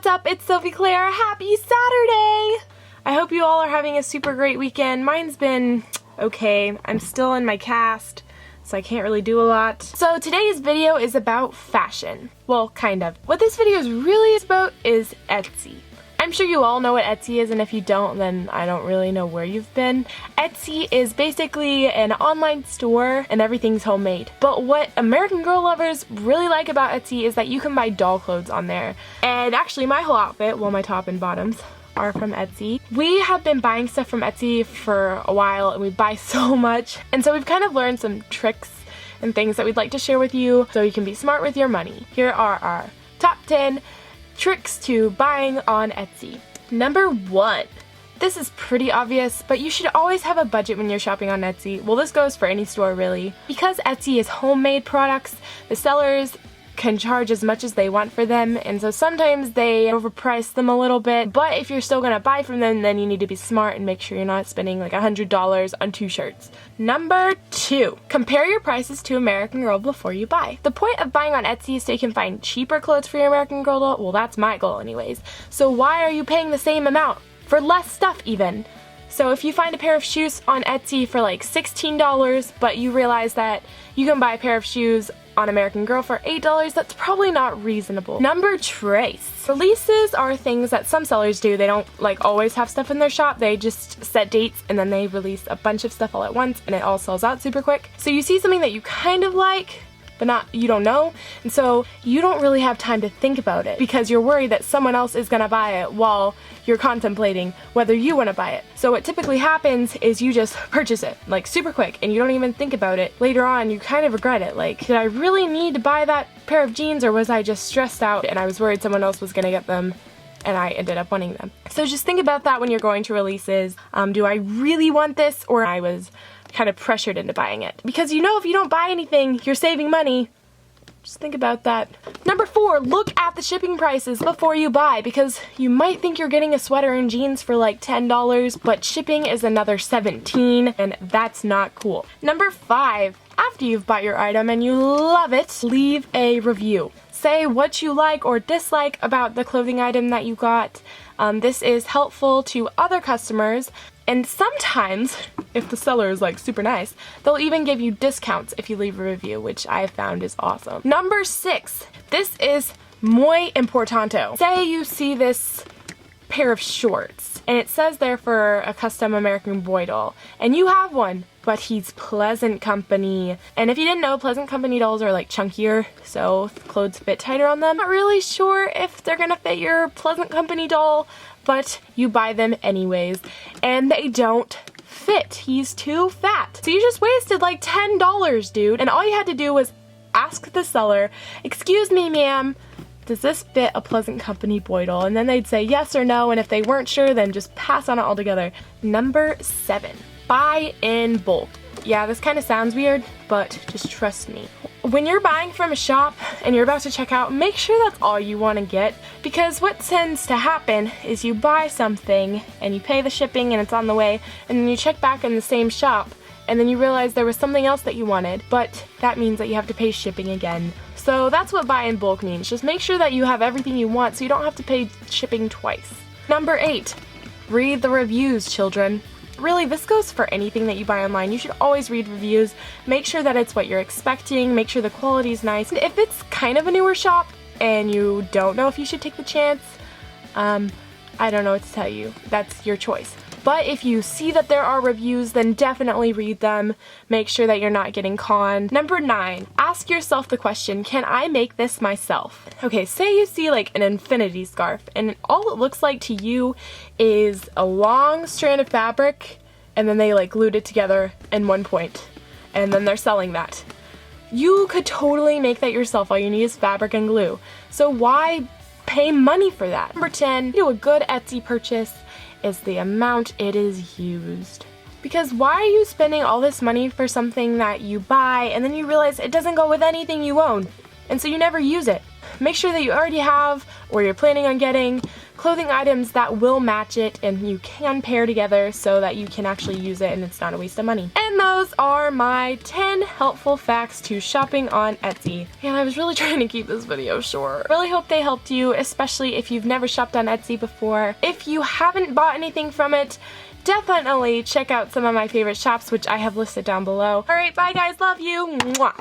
up? It's Sophie Claire. Happy Saturday! I hope you all are having a super great weekend. Mine's been okay. I'm still in my cast, so I can't really do a lot. So today's video is about fashion. Well, kind of. What this video is really about is Etsy. I'm sure you all know what Etsy is, and if you don't, then I don't really know where you've been. Etsy is basically an online store and everything's homemade. But what American Girl lovers really like about Etsy is that you can buy doll clothes on there. And actually my whole outfit, well, my top and bottoms, are from Etsy. We have been buying stuff from Etsy for a while and we buy so much. And so we've kind of learned some tricks and things that we'd like to share with you so you can be smart with your money. Here are our top 10 tricks to buying on Etsy. Number 1. This is pretty obvious, but you should always have a budget when you're shopping on Etsy. Well, this goes for any store really. Because Etsy is homemade products, the sellers can charge as much as they want for them, and so sometimes they overprice them a little bit, but if you're still gonna buy from them, then you need to be smart and make sure you're not spending like $100 on 2 shirts. Number 2, compare your prices to American Girl before you buy. The point of buying on Etsy is so you can find cheaper clothes for your American Girl doll. Well, that's my goal anyways. So why are you paying the same amount for less stuff even? So if you find a pair of shoes on Etsy for like $16, but you realize that you can buy a pair of shoes on American Girl for $8, that's probably not reasonable. Number trace. Releases are things that some sellers do. They don't like always have stuff in their shop. They just set dates and then they release a bunch of stuff all at once and it all sells out super quick. So you see something that you kind of like, but you don't know, and so you don't really have time to think about it because you're worried that someone else is gonna buy it while you're contemplating whether you want to buy it. So what typically happens is you just purchase it like super quick and you don't even think about it. Later on you kind of regret it, like, did I really need to buy that pair of jeans, or was I just stressed out and I was worried someone else was gonna get them and I ended up wanting them? So just think about that when you're going to releases. Do I really want this, or I was kind of pressured into buying it? Because you know, if you don't buy anything, you're saving money. Just think about that. Number 4, look at the shipping prices before you buy, because you might think you're getting a sweater and jeans for like $10, but shipping is another $17, and that's not cool. Number 5, after you've bought your item and you love it, leave a review. Say what you like or dislike about the clothing item that you got. This is helpful to other customers, and sometimes, if the seller is like super nice, they'll even give you discounts if you leave a review, which I have found is awesome. Number 6, this is muy importante. Say you see this pair of shorts and it says there for a custom American boy doll, and you have one, but he's Pleasant Company. And if you didn't know, Pleasant Company dolls are like chunkier, so clothes fit tighter on them. Not really sure if they're gonna fit your Pleasant Company doll, but you buy them anyways, and they don't fit. He's too fat. So you just wasted like $10, dude, and all you had to do was ask the seller, "Excuse me, ma'am, does this fit a Pleasant Company boy doll?" And then they'd say yes or no, and if they weren't sure, then just pass on it altogether. Number 7, buy in bulk. Yeah, this kind of sounds weird, but just trust me. When you're buying from a shop and you're about to check out, make sure that's all you want to get, because what tends to happen is you buy something and you pay the shipping and it's on the way, and then you check back in the same shop and then you realize there was something else that you wanted, but that means that you have to pay shipping again. So that's what buy in bulk means. Just make sure that you have everything you want so you don't have to pay shipping twice. Number 8, read the reviews, children. Really, this goes for anything that you buy online. You should always read reviews. Make sure that it's what you're expecting. Make sure the quality's nice. If it's kind of a newer shop and you don't know if you should take the chance, I don't know what to tell you. That's your choice. But if you see that there are reviews, then definitely read them. Make sure that you're not getting conned. Number 9, ask yourself the question, can I make this myself? Okay, say you see like an infinity scarf and all it looks like to you is a long strand of fabric and then they like glued it together in one point and then they're selling that. You could totally make that yourself. All you need is fabric and glue. So why pay money for that? Number 10, do a good Etsy purchase is the amount it is used. Because why are you spending all this money for something that you buy and then you realize it doesn't go with anything you own, and so you never use it? make sure that you already have or you're planning on getting clothing items that will match it and you can pair together so that you can actually use it and it's not a waste of money. And those are my 10 helpful facts to shopping on Etsy. And I was really trying to keep this video short. Really hope they helped you, especially if you've never shopped on Etsy before. If you haven't bought anything from it, definitely check out some of my favorite shops, which I have listed down below. Alright, bye guys, love you! Mwah.